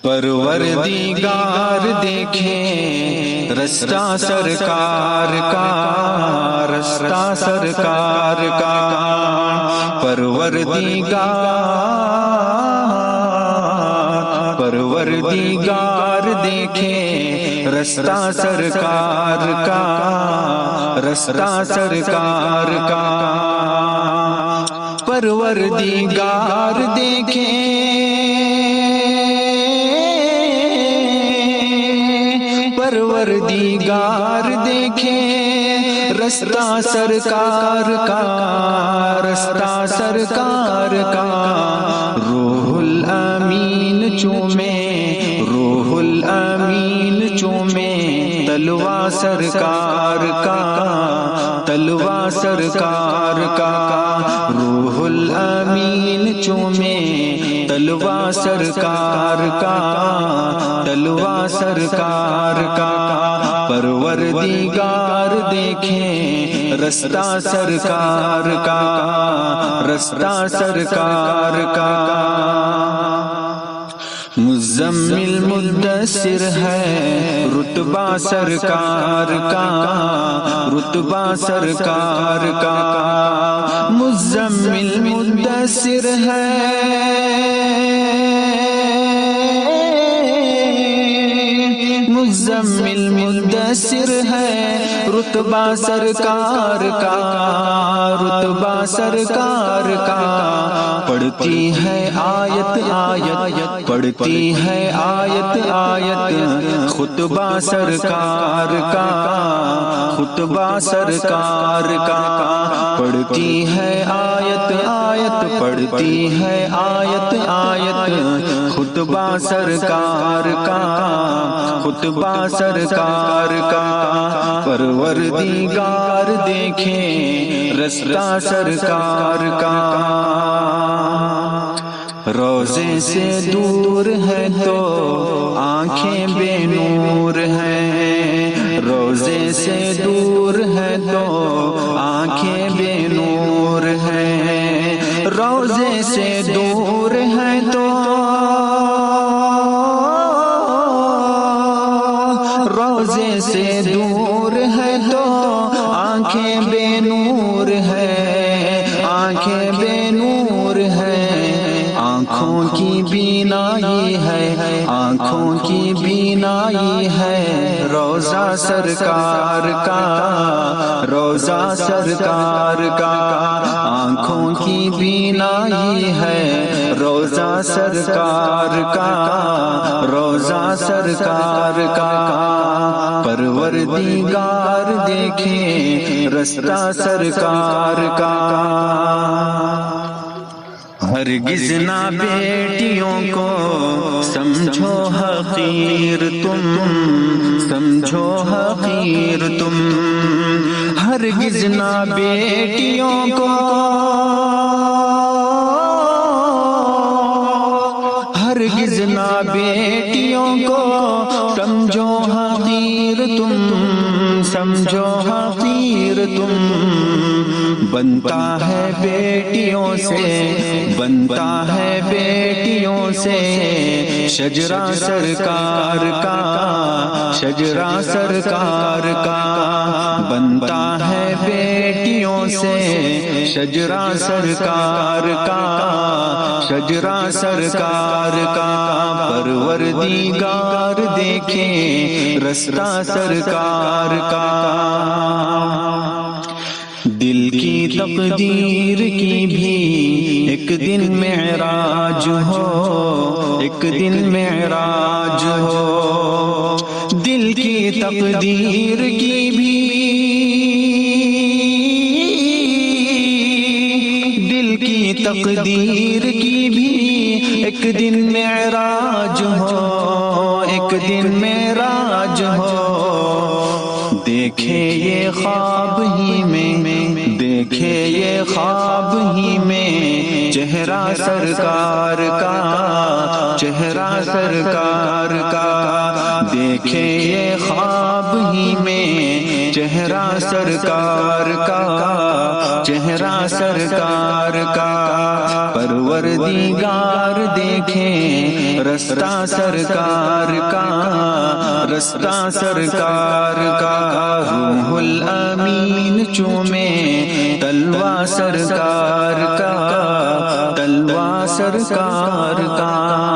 پروردگار دیکھیں رستہ سرکار کا، رستہ سرکار کا، پروردگار دیکھیں رستہ سرکار کا، رستہ سرکار کا، پروردگار دیکھیں پروردگار دیکھیں رستہ سرکار کا، رستہ سرکار کا، روح الامین چومے، روح الامین چومے تلوا سرکار کا، تلوا سرکار کا، روح الامین چومے تلوا سرکار کا، تلوا سرکار کا، پروردگار دیکھیں رستہ سرکار کا، رستہ سرکار کا، مزمل مدثر ہے رتبہ سرکار کا، رتبہ سرکار کا، مزمل مدثر ہے مزمل مدثر ہے رتبہ سرکار کا، رتبہ سرکار کا، پڑھتی ہے آیت آیت، پڑھتی ہے آیت آیت خطبہ سرکار کا، خطبہ سرکار کا، پڑھتی ہے آیت آیت، پڑھتی ہے آیت آیت خطبہ سرکار کا، خطبہ سرکار کا، پروردگار دیکھیں رستہ سرکار کا، روضے سے دور ہے تو آنکھیں بے نور ہیں، روضے سے دور ہے تو آنکھیں بے نور ہیں، روضے سے دور ہے تو روضے سے دور ہے تو آنکھیں بے نور ہے، آنکھیں بے نور ہے، آنکھوں کی بینائی ہے، آنکھوں کی بینائی ہے روضہ سرکار کا، روضہ سرکار کا، آنکھوں کی بینائی ہے روضہ سرکار کا، روضہ سرکار کا، پروردگار دیکھیں رستہ سرکار کا، ہرگز نہ بیٹیوں کو سمجھو حقیر تم، سمجھو حقیر تم، ہرگز نہ بیٹیوں کو، ہرگز نہ بیٹیوں کو سمجھو حقیر تم، سمجھو حقیر تم، بنتا ہے بیٹیوں سے، بنتا ہے بیٹیوں سے شجرہ سرکار کا، شجرہ سرکار کا، بنتا ہے بیٹیوں سے شجرہ سرکار کا، شجرہ سرکار کا، پروردگار دیکھیں رستہ سرکار کا، دل کی تقدیر کی بھی ایک دن معراج ہو، ایک دن معراج ہو، دل کی تقدیر کی بھی، دل کی تقدیر کی بھی ایک دن معراج ہو، ایک دن معراج ہو، دیکھے یہ خواب ہی میں، دیکھے یہ خواب ہی میں چہرہ سرکار کا، چہرہ سرکار کا، دیکھے یہ خواب ہی میں چہرہ سرکار کا، چہرہ سرکار کا، پروردگار دیکھیں رستہ سرکار کا، رستہ سرکار کا، روح الامین چومے تلوہ سرکار کا، تلوہ سرکار کا۔